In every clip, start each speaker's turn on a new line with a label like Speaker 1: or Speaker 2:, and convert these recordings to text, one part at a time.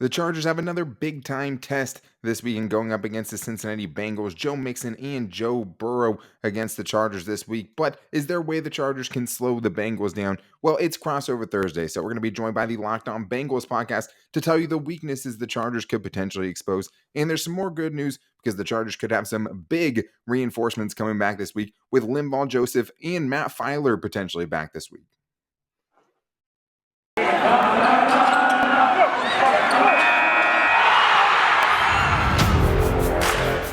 Speaker 1: The Chargers have another big time test this weekend going up against the Cincinnati Bengals. Joe Mixon and Joe Burrow against the Chargers this week. But is there a way the Chargers can slow the Bengals down? Well, it's crossover Thursday, so we're going to be joined by the Locked On Bengals podcast to tell you the weaknesses the Chargers could potentially expose. And there's some more good news because the Chargers could have some big reinforcements coming back this week with Linval Joseph and Matt Feiler potentially back this week.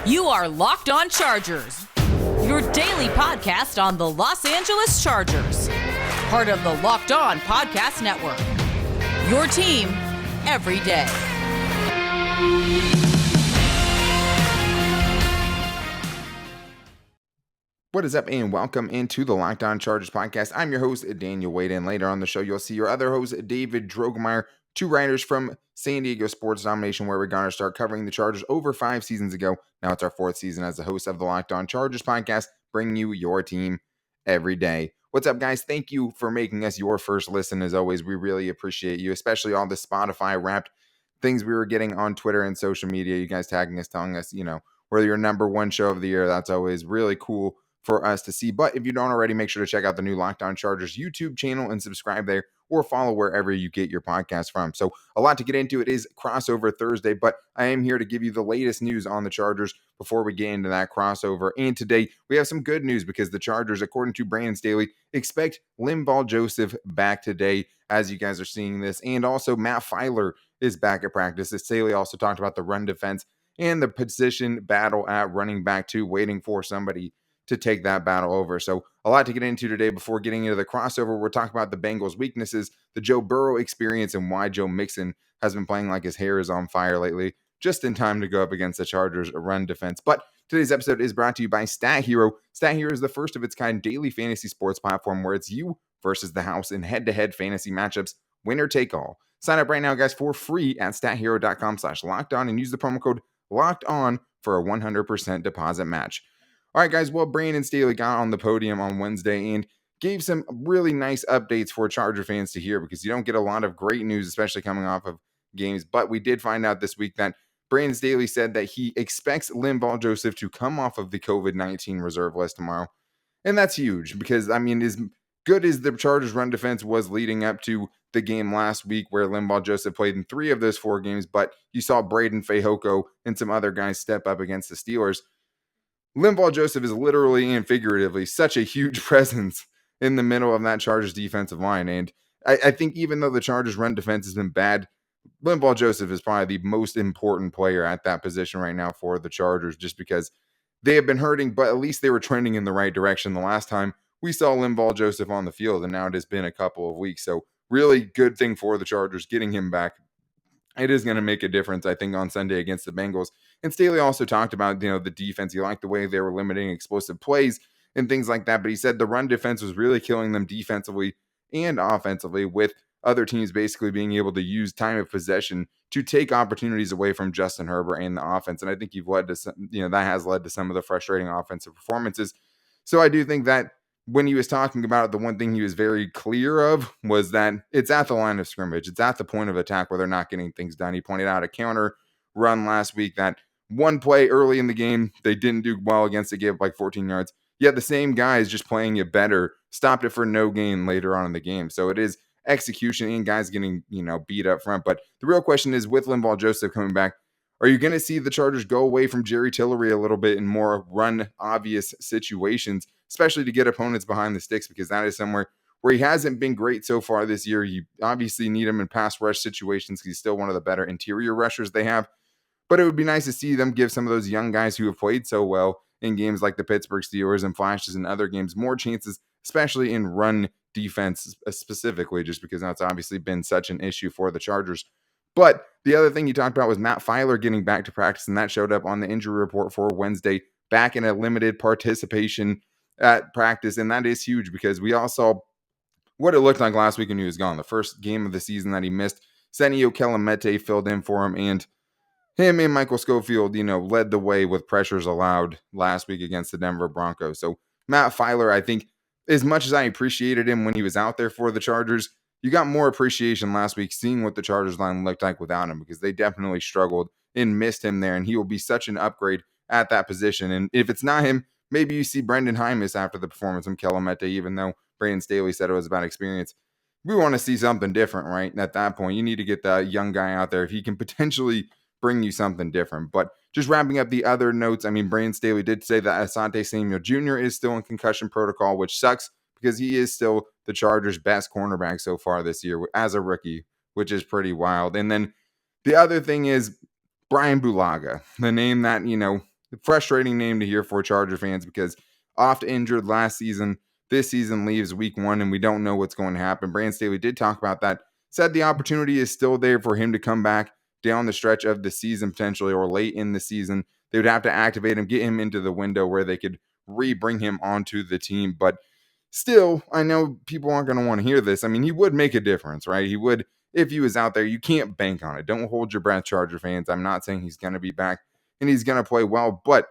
Speaker 2: You are Locked On Chargers, your daily podcast on the Los Angeles Chargers, part of the Locked On Podcast Network, your team every day.
Speaker 1: What is up, and welcome into the Locked On Chargers podcast. I'm your host, Daniel Wade, and later on the show, you'll see your other host, David Drogemeyer, two writers from San Diego Sports Domination, where we're going to start covering the Chargers over 5 seasons ago. Now it's our 4th season as the host of the Locked On Chargers podcast, bringing you your team every day. What's up, guys? Thank you for making us your first listen. As always, we really appreciate you, especially all the Spotify wrapped things we were getting on Twitter and social media. You guys tagging us, telling us, we're your number one show of the year. That's always really cool for us to see. But if you don't already, make sure to check out the new Locked On Chargers YouTube channel and subscribe there, or follow wherever you get your podcast from. So a lot to get into. It is crossover Thursday, but I am here to give you the latest news on the Chargers before we get into that crossover. And today we have some good news because the Chargers, according to Brandon Staley, expect Linval Joseph back today, as you guys are seeing this. And also Matt Feiler is back at practice. Staley also talked about the run defense and the position battle at running back too, waiting for somebody to take that battle over. So a lot to get into today. Before getting into the crossover, we're talking about the Bengals' weaknesses, the Joe Burrow experience, and why Joe Mixon has been playing like his hair is on fire lately, just in time to go up against the Chargers' run defense. But today's episode is brought to you by Stat Hero. Stat Hero is the first of its kind daily fantasy sports platform where it's you versus the house in head-to-head fantasy matchups, winner take all. Sign up right now, guys, for free at stathero.com/lockedon and use the promo code LOCKEDON for a 100% deposit match. All right, guys, well, Brandon Staley got on the podium on Wednesday and gave some really nice updates for Charger fans to hear, because you don't get a lot of great news, especially coming off of games. But we did find out this week that Brandon Staley said that he expects Linval Joseph to come off of the COVID-19 reserve list tomorrow. And that's huge because, as good as the Chargers run defense was leading up to the game last week where Linval Joseph played in 3 of those 4 games, but you saw Braden Fehoko and some other guys step up against the Steelers. Linval Joseph is literally and figuratively such a huge presence in the middle of that Chargers defensive line. And I think even though the Chargers run defense has been bad, Linval Joseph is probably the most important player at that position right now for the Chargers, just because they have been hurting, but at least they were trending in the right direction the last time we saw Linval Joseph on the field, and now it has been a couple of weeks. So really good thing for the Chargers getting him back. It is going to make a difference, I think, on Sunday against the Bengals. And Staley also talked about, the defense. He liked the way they were limiting explosive plays and things like that. But he said the run defense was really killing them defensively and offensively, with other teams basically being able to use time of possession to take opportunities away from Justin Herbert and the offense. And I think that has led to some of the frustrating offensive performances. So I do think that when he was talking about it, the one thing he was very clear of was that it's at the line of scrimmage. It's at the point of attack where they're not getting things done. He pointed out a counter run last week that one play early in the game, they didn't do well against. They gave up like 14 yards. Yet the same guys just playing it better stopped it for no gain later on in the game. So it is execution and guys getting, beat up front. But the real question is, with Linval Joseph coming back, are you going to see the Chargers go away from Jerry Tillery a little bit in more run obvious situations, especially to get opponents behind the sticks, because that is somewhere where he hasn't been great so far this year. You obviously need him in pass rush situations because he's still one of the better interior rushers they have. But it would be nice to see them give some of those young guys who have played so well in games like the Pittsburgh Steelers and flashes in other games more chances, especially in run defense specifically, just because that's obviously been such an issue for the Chargers. But the other thing you talked about was Matt Feiler getting back to practice, and that showed up on the injury report for Wednesday, back in a limited participation at practice. And that is huge because we all saw what it looked like last week when he was gone. The first game of the season that he missed, Senio Kelemete filled in for him, and him and Michael Schofield, led the way with pressures allowed last week against the Denver Broncos. So Matt Feiler, I think, as much as I appreciated him when he was out there for the Chargers, you got more appreciation last week seeing what the Chargers line looked like without him, because they definitely struggled and missed him there. And he will be such an upgrade at that position. And if it's not him, maybe you see Brendan Hymus after the performance from Kelemete, even though Brandon Staley said it was about experience. We want to see something different, right? And at that point, you need to get that young guy out there if he can potentially bring you something different. But just wrapping up the other notes, I mean, Brandon Staley did say that Asante Samuel Jr. is still in concussion protocol, which sucks because he is still the Chargers' best cornerback so far this year as a rookie, which is pretty wild. And then the other thing is Brian Bulaga, the name that, frustrating name to hear for Charger fans, because oft injured last season. This season leaves week 1, and we don't know what's going to happen. Brandon Staley did talk about that, said the opportunity is still there for him to come back down the stretch of the season potentially, or late in the season. They would have to activate him, get him into the window where they could bring him onto the team. But still, I know people aren't going to want to hear this. I mean, he would make a difference, right? He would, if he was out there. You can't bank on it. Don't hold your breath, Charger fans. I'm not saying he's going to be back and he's going to play well, but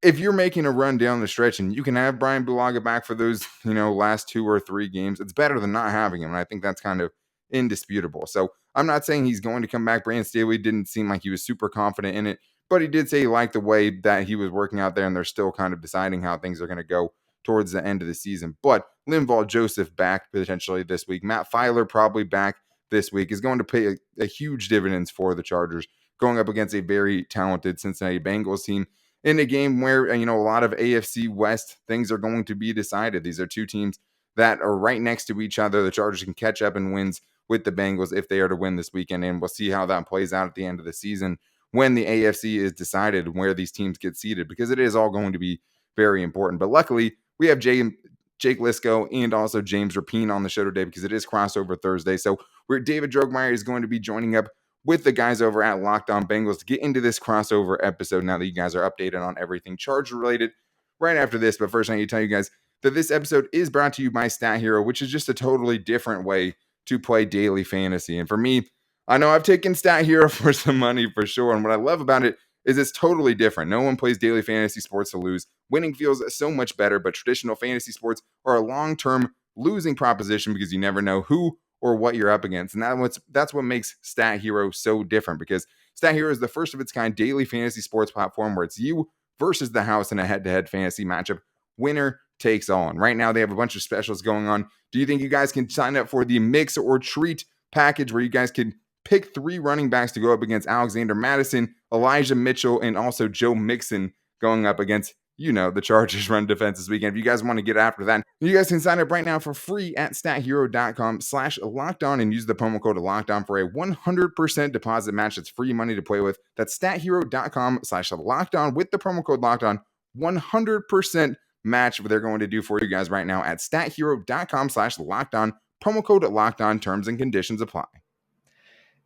Speaker 1: if you're making a run down the stretch and you can have Brian Bulaga back for those, last 2 or 3 games, it's better than not having him. And I think that's kind of indisputable. So I'm not saying he's going to come back. Brandon Staley didn't seem like he was super confident in it, but he did say he liked the way that he was working out there, and they're still kind of deciding how things are going to go towards the end of the season. But Linval Joseph back potentially this week. Matt Feiler probably back this week is going to pay a huge dividends for the Chargers going up against a very talented Cincinnati Bengals team in a game where, a lot of AFC West things are going to be decided. These are 2 teams that are right next to each other. The Chargers can catch up in wins with the Bengals if they are to win this weekend, and we'll see how that plays out at the end of the season when the AFC is decided where these teams get seated, because it is all going to be very important. But luckily, we have Jake Liscow and also James Rapien on the show today, because it is crossover Thursday. So David Drogemeyer is going to be joining up with the guys over at Locked On Bengals to get into this crossover episode now that you guys are updated on everything Charger related right after this. But first, I need to tell you guys that this episode is brought to you by Stat Hero, which is just a totally different way to play daily fantasy. And for me, I know I've taken Stat Hero for some money for sure. And what I love about it is it's totally different. No one plays daily fantasy sports to lose. Winning feels so much better, but traditional fantasy sports are a long-term losing proposition because you never know who or what you're up against. And that's what makes Stat Hero so different, because Stat Hero is the first of its kind daily fantasy sports platform where it's you versus the house in a head-to-head fantasy matchup. Winner takes all. And right now they have a bunch of specials going on. Do you think you guys can sign up for the mix or treat package where you guys can pick 3 running backs to go up against Alexander Madison, Elijah Mitchell, and also Joe Mixon going up against the Chargers run defense this weekend? If you guys want to get after that, you guys can sign up right now for free at stathero.com/lockedon and use the promo code LOCKEDON for a 100% deposit match. It's free money to play with. That's stathero.com/lockedon with the promo code LOCKEDON. 100% match what they're going to do for you guys right now at stathero.com/lockedon. Promo code LOCKEDON. Terms and conditions apply.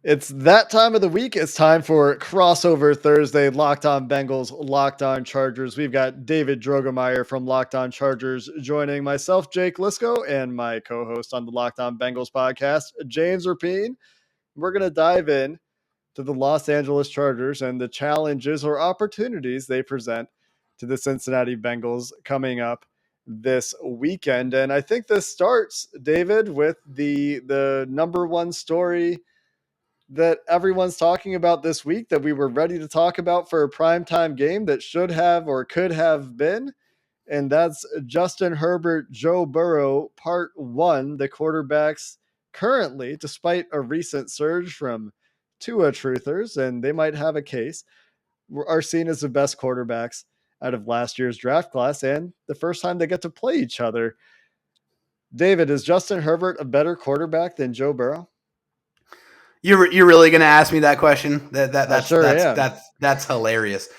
Speaker 3: It's that time of the week. It's time for Crossover Thursday, Locked On Bengals, Locked On Chargers. We've got David Drogemeyer from Locked On Chargers joining myself, Jake Liscow, and my co-host on the Locked On Bengals podcast, James Rapien. We're going to dive in to the Los Angeles Chargers and the challenges or opportunities they present to the Cincinnati Bengals coming up this weekend. And I think this starts, David, with the number one story that everyone's talking about this week that we were ready to talk about for a primetime game that should have or could have been. And that's Justin Herbert, Joe Burrow, part 1. The quarterbacks currently, despite a recent surge from Tua truthers, and they might have a case, are seen as the best quarterbacks out of last year's draft class and the first time they get to play each other. David, is Justin Herbert a better quarterback than Joe Burrow?
Speaker 4: You're really going to ask me that question? That's hilarious.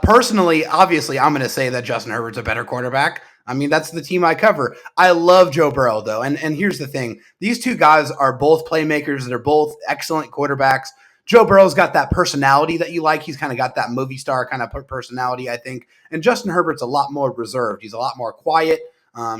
Speaker 4: Personally, obviously, I'm going to say that Justin Herbert's a better quarterback. I mean, that's the team I cover. I love Joe Burrow, though. And here's the thing. These 2 guys are both playmakers. They're both excellent quarterbacks. Joe Burrow's got that personality that you like. He's kind of got that movie star kind of personality, I think. And Justin Herbert's a lot more reserved. He's a lot more quiet.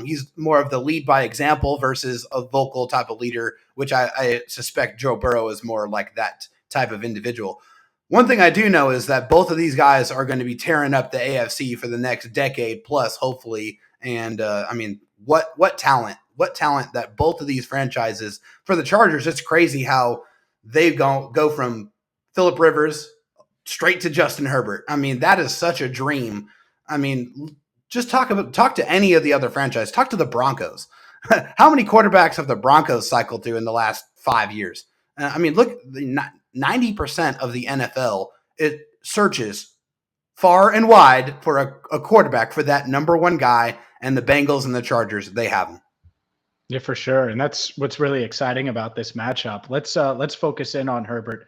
Speaker 4: He's more of the lead by example versus a vocal type of leader, which I suspect Joe Burrow is more like that type of individual. One thing I do know is that both of these guys are going to be tearing up the AFC for the next decade plus, hopefully. And I mean, what talent what talent that both of these franchises, for the Chargers, it's crazy how they go from Phillip Rivers straight to Justin Herbert. I mean, that is such a dream. I mean, just talk to any of the other franchises. Talk to the Broncos. How many quarterbacks have the Broncos cycled through in the last 5 years? I mean, look, 90% of the NFL, it searches far and wide for a quarterback for that number one guy, and the Bengals and the Chargers, they have him.
Speaker 5: Yeah, for sure. And that's what's really exciting about this matchup. Let's focus in on Herbert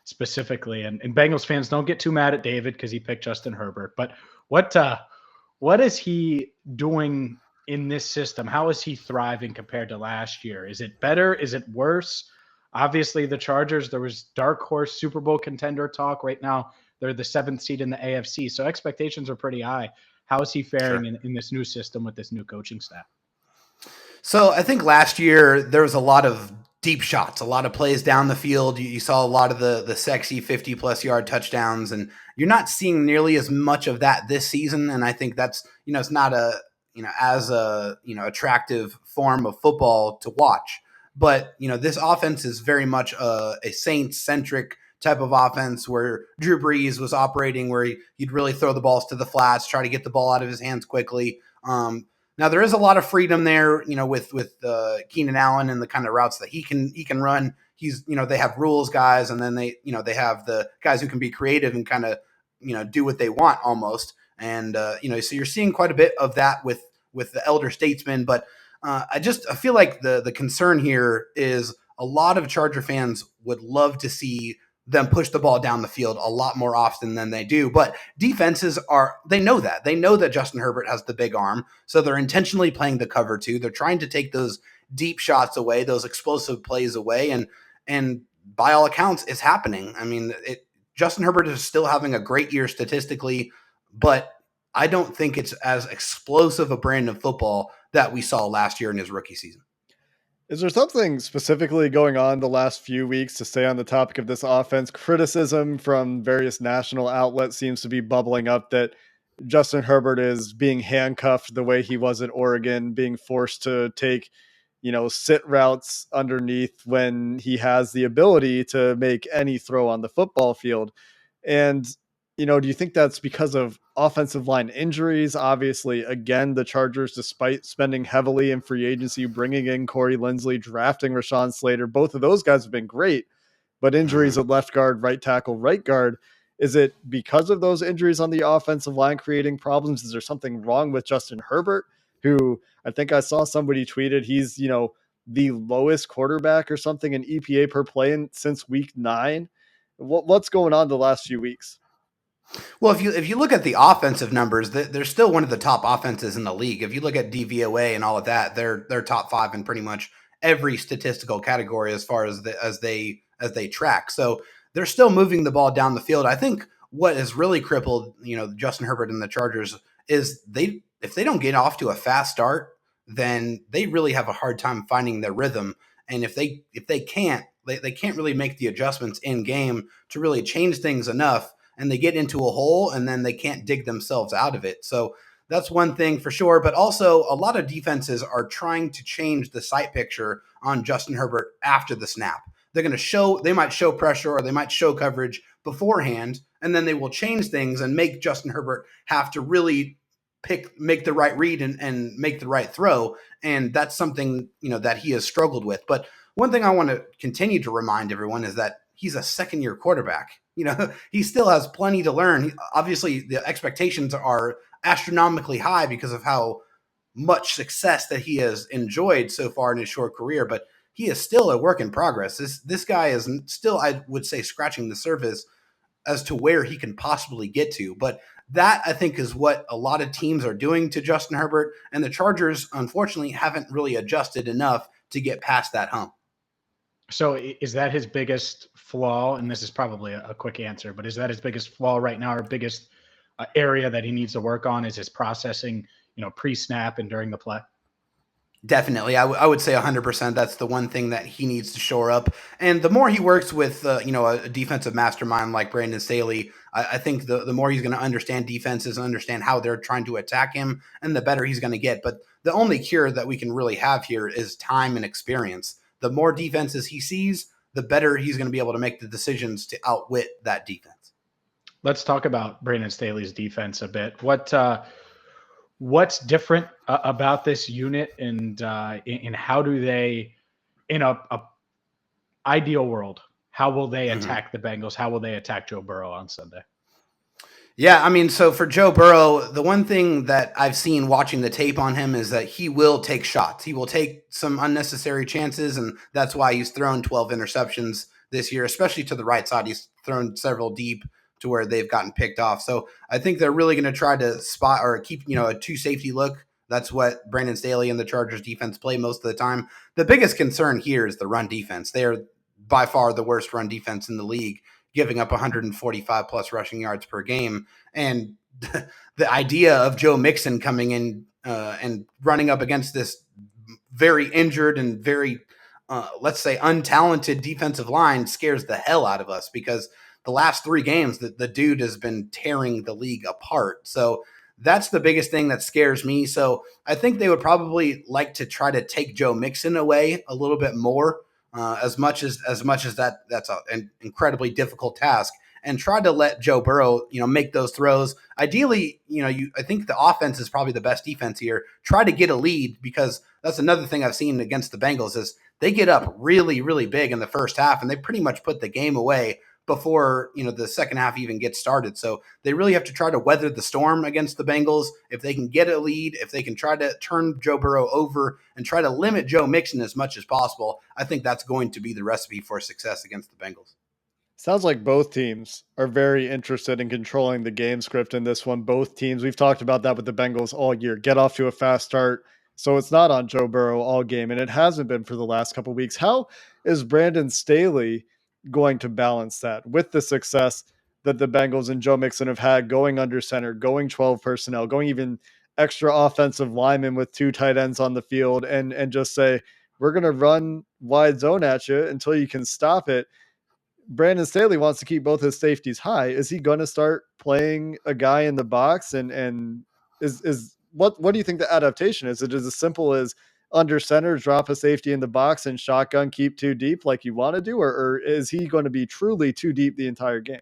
Speaker 5: specifically. And Bengals fans, don't get too mad at David because he picked Justin Herbert. But what is he doing in this system? How is he thriving compared to last year? Is it better? Is it worse? Obviously, the Chargers, there was dark horse Super Bowl contender talk. Right now, they're the 7th seed in the AFC. So expectations are pretty high. How is he faring in this new system with this new coaching staff?
Speaker 4: So I think last year there was a lot of deep shots, a lot of plays down the field. You saw a lot of the sexy 50-plus yard touchdowns, and you're not seeing nearly as much of that this season. And I think that's, it's not as attractive form of football to watch. But, this offense is very much a Saints-centric type of offense where Drew Brees was operating, where he'd really throw the balls to the flats, try to get the ball out of his hands quickly. Now there is a lot of freedom there, with Keenan Allen and the kind of routes that he can run. He's, they have rules guys, and then they have the guys who can be creative and kind of, do what they want almost. And, so you're seeing quite a bit of that with the elder statesmen. But I feel like the concern here is a lot of Charger fans would love to see them push the ball down the field a lot more often than they do. But defenses they know that Justin Herbert has the big arm. So they're intentionally playing the cover two. They're trying to take those deep shots away, those explosive plays away. And by all accounts, it's happening. I mean, Justin Herbert is still having a great year statistically, but I don't think it's as explosive a brand of football that we saw last year in his rookie season.
Speaker 3: Is there something specifically going on the last few weeks, to stay on the topic of this offense? Criticism from various national outlets seems to be bubbling up that Justin Herbert is being handcuffed the way he was at Oregon, being forced to take, sit routes underneath when he has the ability to make any throw on the football field. And, do you think that's because of offensive line injuries? Obviously, again, the Chargers, despite spending heavily in free agency, bringing in Corey Linsley, drafting Rashawn Slater, both of those guys have been great, but injuries at left guard, right tackle, right guard. Is it because of those injuries on the offensive line creating problems? Is there something wrong with Justin Herbert, who I think I saw somebody tweeted he's, the lowest quarterback or something in EPA per play since week 9? What's going on the last few weeks?
Speaker 4: Well, if you look at the offensive numbers, they're still one of the top offenses in the league. If you look at DVOA and all of that, they're top 5 in pretty much every statistical category as far as they track. So they're still moving the ball down the field. I think what has really crippled, Justin Herbert and the Chargers is if they don't get off to a fast start, then they really have a hard time finding their rhythm. And if they can't, they can't really make the adjustments in game to really change things enough. And they get into a hole and then they can't dig themselves out of it. So that's one thing for sure. But also a lot of defenses are trying to change the sight picture on Justin Herbert after the snap. They might show pressure or they might show coverage beforehand, and then they will change things and make Justin Herbert have to really make the right read and make the right throw. And that's something, that he has struggled with. But one thing I want to continue to remind everyone is that he's a second-year quarterback. He still has plenty to learn. Obviously, the expectations are astronomically high because of how much success that he has enjoyed so far in his short career, but he is still a work in progress. This guy is still, I would say, scratching the surface as to where he can possibly get to. But that, I think, is what a lot of teams are doing to Justin Herbert, and the Chargers, unfortunately, haven't really adjusted enough to get past that hump.
Speaker 5: So is that his biggest flaw? And this is probably a quick answer, but is that his biggest flaw right now, or biggest area that he needs to work on, is his processing, pre-snap and during the play?
Speaker 4: Definitely. I would say 100%. That's the one thing that he needs to shore up. And the more he works with, a defensive mastermind like Brandon Staley, I think the more he's going to understand defenses and understand how they're trying to attack him, and the better he's going to get. But the only cure that we can really have here is time and experience. The more defenses he sees, the better he's going to be able to make the decisions to outwit that defense.
Speaker 5: Let's talk about Brandon Staley's defense a bit. What's different about this unit, and in how do they, in a ideal world, how will they attack the Bengals? How will they attack Joe Burrow on Sunday?
Speaker 4: Yeah, I mean, so for Joe Burrow, the one thing that I've seen watching the tape on him is that he will take shots. He will take some unnecessary chances, and that's why he's thrown 12 interceptions this year, especially to the right side. He's thrown several deep to where they've gotten picked off. So I think they're really going to try to spot or keep, a two safety look. That's what Brandon Staley and the Chargers defense play most of the time. The biggest concern here is the run defense. They are by far the worst run defense in the league, giving up 145 plus rushing yards per game. And the idea of Joe Mixon coming in and running up against this very injured and very, let's say, untalented defensive line scares the hell out of us, because the last 3 games the dude has been tearing the league apart. So that's the biggest thing that scares me. So I think they would probably like to try to take Joe Mixon away a little bit more. As much as that's an incredibly difficult task, and try to let Joe Burrow, make those throws. Ideally, I think the offense is probably the best defense here. Try to get a lead, because that's another thing I've seen against the Bengals is they get up really, really big in the first half, and they pretty much put the game away before the second half even gets started. So they really have to try to weather the storm against the Bengals. If they can get a lead, if they can try to turn Joe Burrow over and try to limit Joe Mixon as much as possible, I think that's going to be the recipe for success against the Bengals.
Speaker 3: Sounds like both teams are very interested in controlling the game script in this one. Both teams, we've talked about that with the Bengals all year, get off to a fast start. So it's not on Joe Burrow all game, and it hasn't been for the last couple of weeks. How is Brandon Staley going to balance that with the success that the Bengals and Joe Mixon have had going under center, going 12 personnel, going even extra offensive linemen with 2 tight ends on the field, and just say, we're going to run wide zone at you until you can stop it? Brandon Staley wants to keep both his safeties high. Is he going to start playing a guy in the box? And is what do you think the adaptation is? Is it as simple as under center, drop a safety in the box and shotgun, keep 2 deep like you want to do? Or is he going to be truly 2 deep the entire game?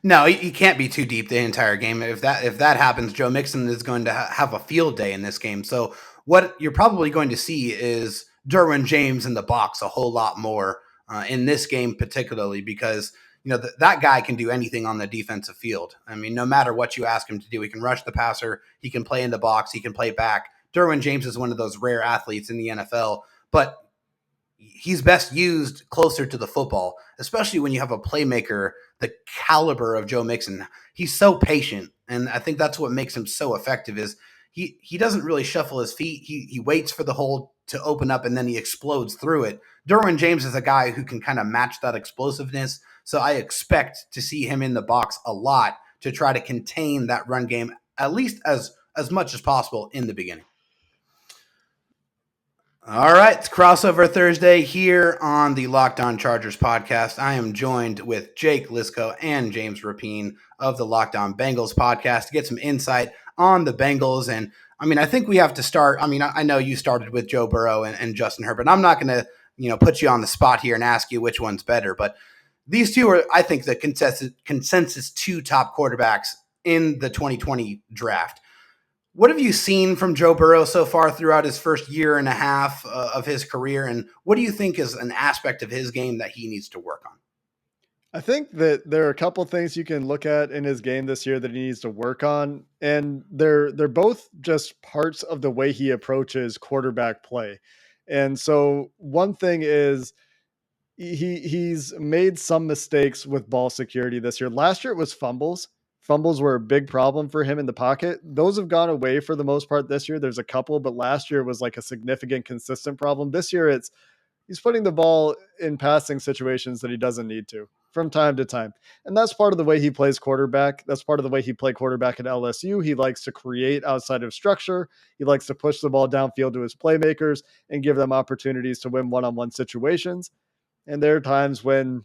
Speaker 4: No, he can't be 2 deep the entire game. If that happens, Joe Mixon is going to have a field day in this game. So what you're probably going to see is Derwin James in the box a whole lot more in this game, particularly because that guy can do anything on the defensive field. I mean, no matter what you ask him to do, he can rush the passer, he can play in the box, he can play back. Derwin James is one of those rare athletes in the NFL, but he's best used closer to the football, especially when you have a playmaker the caliber of Joe Mixon. He's so patient, and I think that's what makes him so effective is he doesn't really shuffle his feet. He waits for the hole to open up, and then he explodes through it. Derwin James is a guy who can kind of match that explosiveness, so I expect to see him in the box a lot to try to contain that run game, at least as much as possible in the beginning. All right, it's Crossover Thursday here on the Locked On Chargers podcast. I am joined with Jake Liscow and James Rapien of the Locked On Bengals podcast to get some insight on the Bengals. And I mean, I think we have to start. I mean, I know you started with Joe Burrow and Justin Herbert. I'm not going to, put you on the spot here and ask you which one's better, but these two are, I think, the consensus 2 top quarterbacks in the 2020 draft. What have you seen from Joe Burrow so far throughout his first year and a half of his career? And what do you think is an aspect of his game that he needs to work on?
Speaker 3: I think that there are a couple things you can look at in his game this year that he needs to work on. And they're both just parts of the way he approaches quarterback play. And so one thing is he's made some mistakes with ball security this year. Last year it was fumbles. Fumbles were a big problem for him in the pocket. Those have gone away for the most part this year. There's a couple, but last year was like a significant, consistent problem. This year he's putting the ball in passing situations that he doesn't need to from time to time. And that's part of the way he plays quarterback. That's part of the way he played quarterback at LSU. He likes to create outside of structure. He likes to push the ball downfield to his playmakers and give them opportunities to win one-on-one situations. And there are times when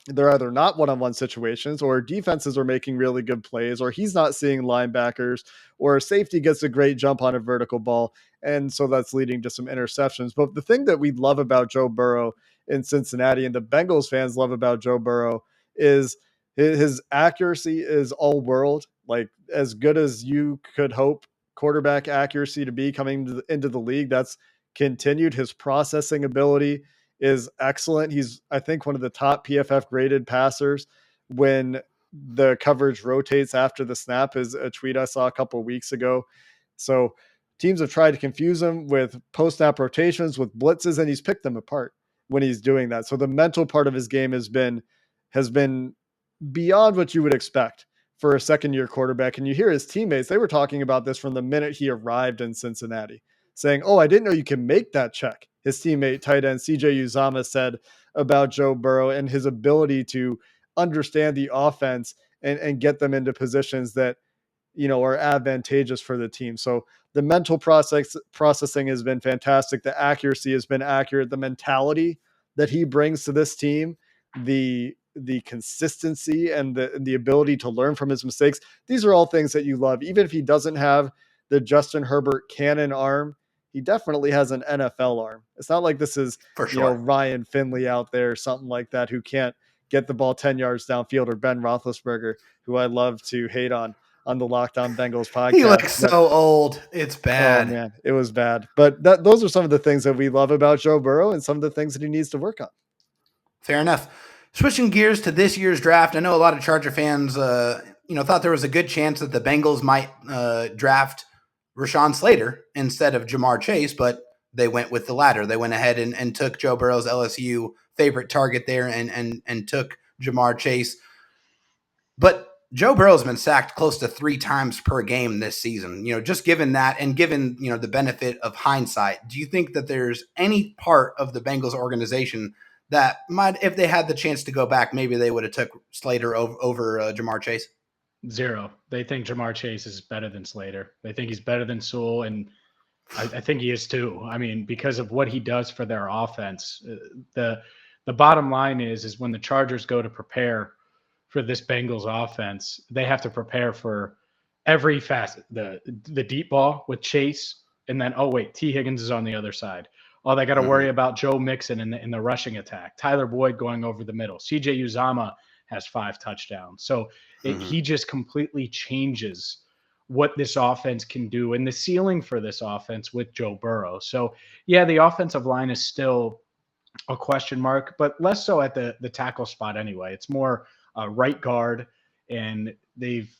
Speaker 3: they're either not one-on-one situations, or defenses are making really good plays, or he's not seeing linebackers, or safety gets a great jump on a vertical ball. And so that's leading to some interceptions. But the thing that we love about Joe Burrow in Cincinnati, and the Bengals fans love about Joe Burrow, is his accuracy is all world, like as good as you could hope quarterback accuracy to be coming into the league. That's continued. His processing ability is excellent. He's, I think, one of the top PFF graded passers when the coverage rotates after the snap, is a tweet I saw a couple of weeks ago. So teams have tried to confuse him with post snap rotations, with blitzes, and he's picked them apart when he's doing that. So the mental part of his game has been beyond what you would expect for a second year quarterback. And you hear his teammates, they were talking about this from the minute he arrived in Cincinnati, saying, "Oh, I didn't know you can make that check." His teammate, tight end CJ Uzama, said about Joe Burrow and his ability to understand the offense and get them into positions that, you know, are advantageous for the team. So the mental processing has been fantastic. The accuracy has been accurate. The mentality that he brings to this team, the consistency and the ability to learn from his mistakes. These are all things that you love. Even if he doesn't have the Justin Herbert cannon arm, he definitely has an NFL arm. It's not like this is,
Speaker 4: For
Speaker 3: you know,
Speaker 4: sure.
Speaker 3: Ryan Finley out there or something like that, who can't get the ball 10 yards downfield, or Ben Roethlisberger, who I love to hate on the Locked On Bengals podcast.
Speaker 4: He looks so old. It's bad.
Speaker 3: Oh man, it was bad. But those are some of the things that we love about Joe Burrow, and some of the things that he needs to work on.
Speaker 4: Fair enough. Switching gears to this year's draft, I know a lot of Charger fans, thought there was a good chance that the Bengals might draft Rashawn Slater instead of Jamar Chase, but they went with the latter. They went ahead and took Joe Burrow's LSU favorite target there and took Jamar Chase. But Joe Burrow's been sacked close to 3 times per game this season. You know, just given that, and given, you know, the benefit of hindsight, do you think that there's any part of the Bengals organization that might, if they had the chance to go back, maybe they would have took Slater over Jamar Chase?
Speaker 5: Zero. They think Jamar Chase is better than Slater. They think he's better than Sewell, and I think he is too. I mean, because of what he does for their offense. The bottom line is when the Chargers go to prepare for this Bengals offense, they have to prepare for every facet. The deep ball with Chase, and then, oh wait, T. Higgins is on the other side. Oh, they got to worry about Joe Mixon in the rushing attack. Tyler Boyd going over the middle. CJ Uzama has 5 touchdowns. So he just completely changes what this offense can do and the ceiling for this offense with Joe Burrow. So yeah, the offensive line is still a question mark, but less so at the tackle spot anyway. It's more right guard, and they've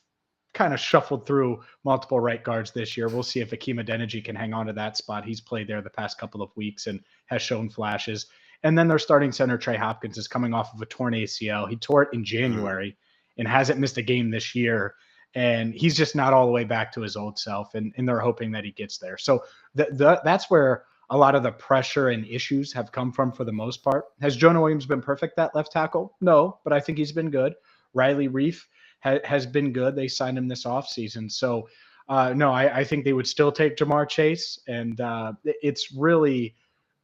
Speaker 5: kind of shuffled through multiple right guards this year. We'll see if Akeem Adeniji can hang on to that spot. He's played there the past couple of weeks and has shown flashes. And then their starting center, Trey Hopkins, is coming off of a torn ACL. He tore it in January and hasn't missed a game this year. And he's just not all the way back to his old self. And they're hoping that he gets there. So that's where a lot of the pressure and issues have come from for the most part. Has Jonah Williams been perfect at left tackle? No, but I think he's been good. Riley Reif has been good. They signed him this offseason. So, no, I think they would still take Jamar Chase. And it's really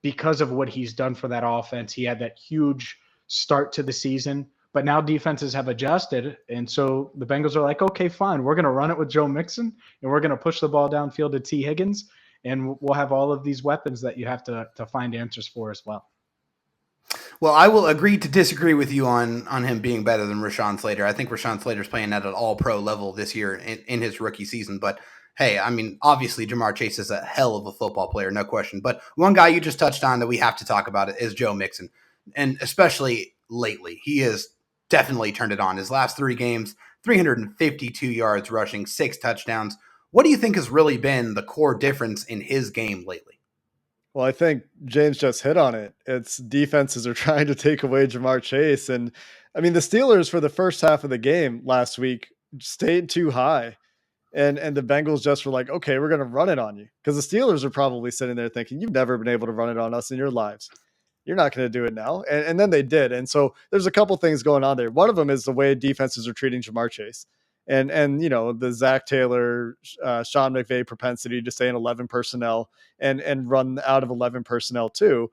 Speaker 5: because of what he's done for that offense. He had that huge start to the season, but now defenses have adjusted. And so the Bengals are like, okay, fine. We're going to run it with Joe Mixon, and we're going to push the ball downfield to T. Higgins. And we'll have all of these weapons that you have to find answers for as well.
Speaker 4: Well, I will agree to disagree with you on him being better than Rashawn Slater. I think Rashawn Slater's playing at an all-pro level this year in his rookie season. But, hey, I mean, obviously Jamar Chase is a hell of a football player, no question. But one guy you just touched on that we have to talk about is Joe Mixon. And especially lately, he has definitely turned it on. His last 3 games, 352 yards rushing, 6 touchdowns. What do you think has really been the core difference in his game lately?
Speaker 3: Well, I think James just hit on it. It's defenses are trying to take away Jamar Chase. And I mean, the Steelers for the first half of the game last week stayed too high. And the Bengals just were like, okay, we're going to run it on you. Because the Steelers are probably sitting there thinking, you've never been able to run it on us in your lives. You're not going to do it now. And then they did. And so there's a couple things going on there. One of them is the way defenses are treating Jamar Chase. And you know, the Zach Taylor, Sean McVay propensity to stay in 11 personnel and run out of 11 personnel too.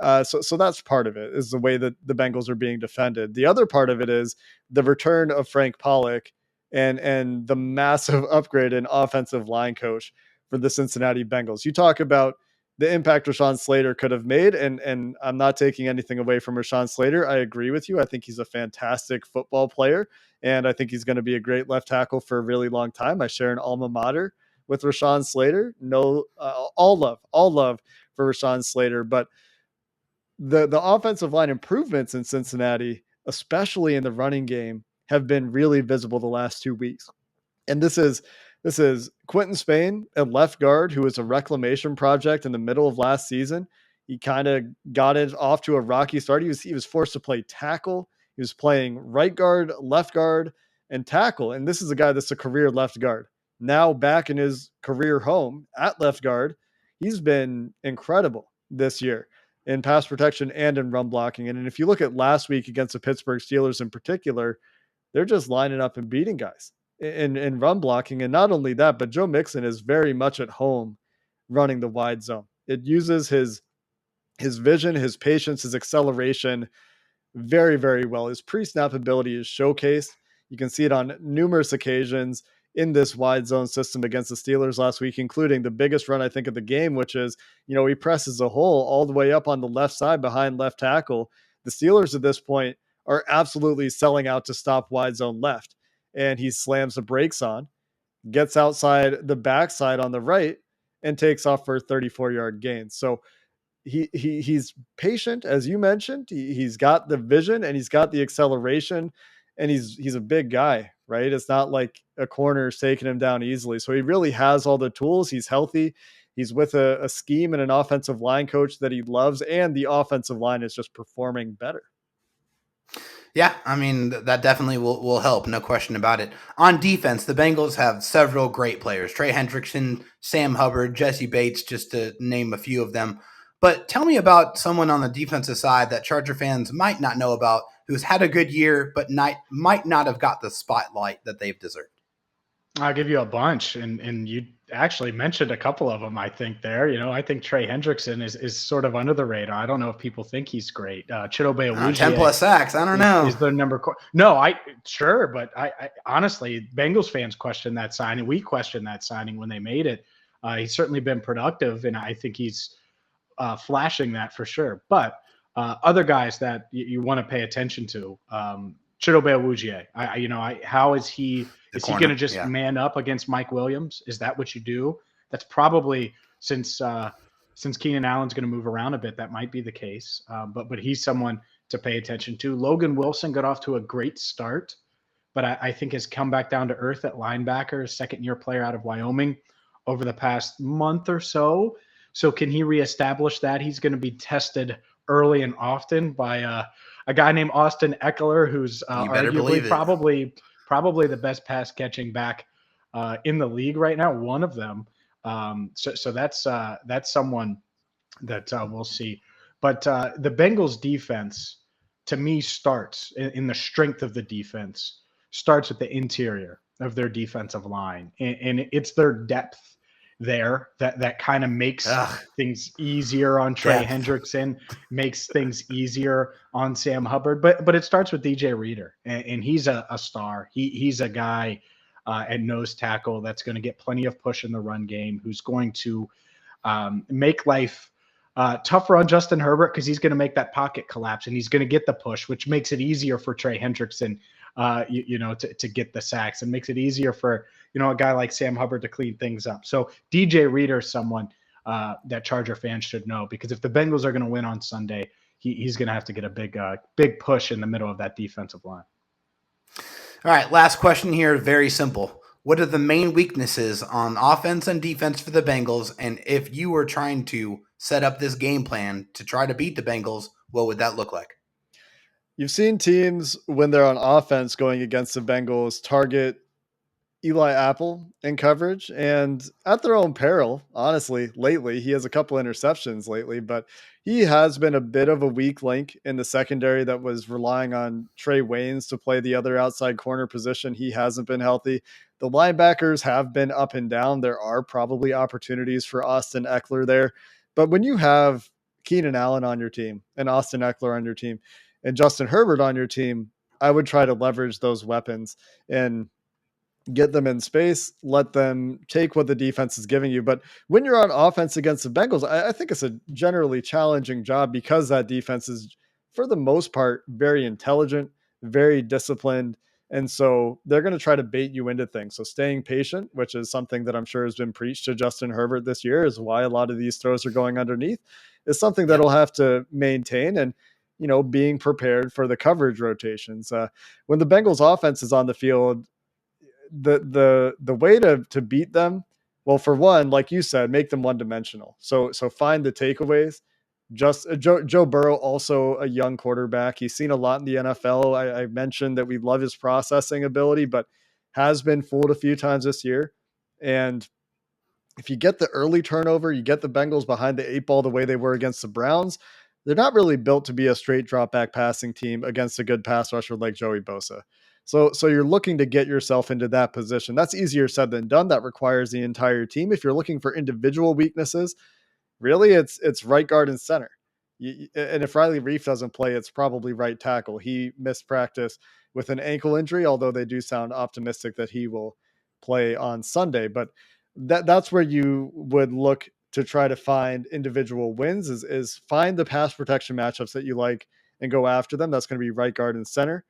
Speaker 3: So that's part of it, is the way that the Bengals are being defended. The other part of it is the return of Frank Pollock and the massive upgrade in offensive line coach for the Cincinnati Bengals. You talk about the impact Rashawn Slater could have made, and I'm not taking anything away from Rashawn Slater. I agree with you. I think he's a fantastic football player, and I think he's going to be a great left tackle for a really long time. I share an alma mater with Rashawn Slater. No, all love for Rashawn Slater, but the offensive line improvements in Cincinnati, especially in the running game, have been really visible the last 2 weeks. And this is Quentin Spain, a left guard who was a reclamation project in the middle of last season. He kind of got it off to a rocky start. He was forced to play tackle. He was playing right guard, left guard, and tackle. And this is a guy that's a career left guard. Now back in his career home at left guard, he's been incredible this year in pass protection and in run blocking. And if you look at last week against the Pittsburgh Steelers in particular, they're just lining up and beating guys in run blocking. And not only that, but Joe Mixon is very much at home running the wide zone. It uses his vision, his patience, his acceleration very, very well. His pre-snap ability is showcased. You can see it on numerous occasions in this wide zone system against the Steelers last week, including the biggest run, I think, of the game, which is, he presses a hole all the way up on the left side behind left tackle. The Steelers at this point are absolutely selling out to stop wide zone left. And he slams the brakes on, gets outside the backside on the right, and takes off for a 34-yard gain. So he's patient, as you mentioned. He's got the vision and he's got the acceleration, and he's a big guy, right? It's not like a corner is taking him down easily. So he really has all the tools. He's healthy. He's with a scheme and an offensive line coach that he loves, and the offensive line is just performing better.
Speaker 4: Yeah, I mean, that definitely will help, no question about it. On defense, the Bengals have several great players. Trey Hendrickson, Sam Hubbard, Jesse Bates, just to name a few of them. But tell me about someone on the defensive side that Charger fans might not know about, who's had a good year but might not have got the spotlight that they've deserved.
Speaker 5: I'll give you a bunch, and you actually mentioned a couple of them, I think, there. I think Trey Hendrickson is sort of under the radar. I don't know if people think he's great. Chidobe Awuzie,
Speaker 4: 10 plus sacks, I don't know.
Speaker 5: Is the number no, sure, but I honestly, Bengals fans question that signing. We questioned that signing when they made it. He's certainly been productive, and I think he's flashing that for sure. But other guys that you want to pay attention to, Chidobe Awuzie. How is he? Is he going to just man up against Mike Williams? Is that what you do? That's probably, since Keenan Allen's going to move around a bit, that might be the case. But he's someone to pay attention to. Logan Wilson got off to a great start, but I think has come back down to earth at linebacker, second-year player out of Wyoming over the past month or so. So can he reestablish that? He's going to be tested early and often by a guy named Austin Eckler, who's arguably probably the best pass catching back in the league right now. One of them. So that's someone that we'll see. But the Bengals defense, to me, starts in the strength of the defense, starts with the interior of their defensive line. And it's their depth there that kind of makes things easier on Trey Hendrickson, makes things easier on Sam Hubbard. But it starts with DJ Reader, and he's a star. He's a guy at nose tackle that's going to get plenty of push in the run game, who's going to make life tougher on Justin Herbert, because he's going to make that pocket collapse and he's going to get the push, which makes it easier for Trey Hendrickson to get the sacks, and makes it easier for a guy like Sam Hubbard to clean things up. So DJ Reader is someone that Charger fans should know, because if the Bengals are going to win on Sunday, he's going to have to get a big push in the middle of that defensive line.
Speaker 4: All right, last question here, very simple. What are the main weaknesses on offense and defense for the Bengals? And if you were trying to set up this game plan to try to beat the Bengals, what would that look like?
Speaker 3: You've seen teams, when they're on offense going against the Bengals, target Eli Apple in coverage, and at their own peril, honestly, lately. He has a couple interceptions lately, but he has been a bit of a weak link in the secondary that was relying on Trey Waynes to play the other outside corner position. He hasn't been healthy. The linebackers have been up and down. There are probably opportunities for Austin Eckler there. But when you have Keenan Allen on your team and Austin Eckler on your team and Justin Herbert on your team, I would try to leverage those weapons and get them in space, let them take what the defense is giving you. But when you're on offense against the Bengals, I think it's a generally challenging job because that defense is, for the most part, very intelligent, very disciplined. And so they're going to try to bait you into things. So staying patient, which is something that I'm sure has been preached to Justin Herbert this year, is why a lot of these throws are going underneath, is something that he'll have to maintain. And, being prepared for the coverage rotations. When the Bengals offense is on the field, the way to beat them, well, for one, like you said, make them one dimensional. So find the takeaways. Just Joe Burrow, also a young quarterback. He's seen a lot in the NFL. I mentioned that we love his processing ability, but has been fooled a few times this year. And if you get the early turnover, you get the Bengals behind the 8 ball the way they were against the Browns, they're not really built to be a straight drop back passing team against a good pass rusher like Joey Bosa. So you're looking to get yourself into that position. That's easier said than done. That requires the entire team. If you're looking for individual weaknesses, really it's right guard and center. And if Riley Reif doesn't play, it's probably right tackle. He missed practice with an ankle injury, although they do sound optimistic that he will play on Sunday. But that's where you would look to try to find individual wins is find the pass protection matchups that you like and go after them. That's going to be right guard and center,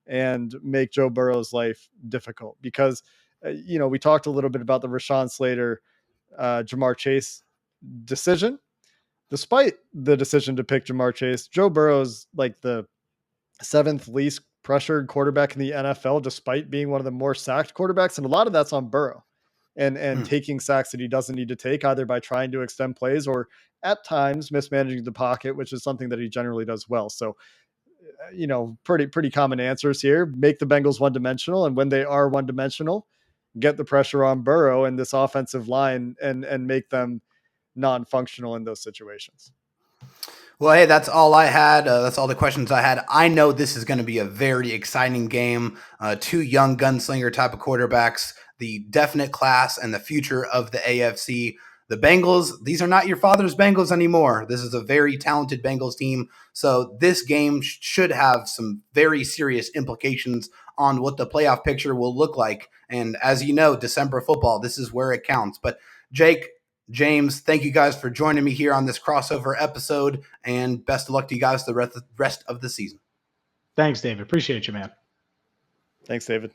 Speaker 3: and make Joe Burrow's life difficult because, we talked a little bit about the Rashawn Slater, Jamar Chase decision. Despite the decision to pick Jamar Chase, Joe Burrow's like the 7th least pressured quarterback in the NFL, despite being one of the more sacked quarterbacks. And a lot of that's on Burrow and taking sacks that he doesn't need to take, either by trying to extend plays or at times mismanaging the pocket, which is something that he generally does well. So, pretty common answers here. Make the Bengals one dimensional. And when they are one dimensional, get the pressure on Burrow and this offensive line and make them non-functional in those situations.
Speaker 4: Well, hey, that's all I had. That's all the questions I had. I know this is going to be a very exciting game. 2 young gunslinger type of quarterbacks, the definite class and the future of the AFC. The Bengals, these are not your father's Bengals anymore. This is a very talented Bengals team. So this game should have some very serious implications on what the playoff picture will look like. And as you know, December football, this is where it counts. But Jake, James, thank you guys for joining me here on this crossover episode, and best of luck to you guys the rest of the season.
Speaker 5: Thanks, David. Appreciate you, man.
Speaker 3: Thanks, David.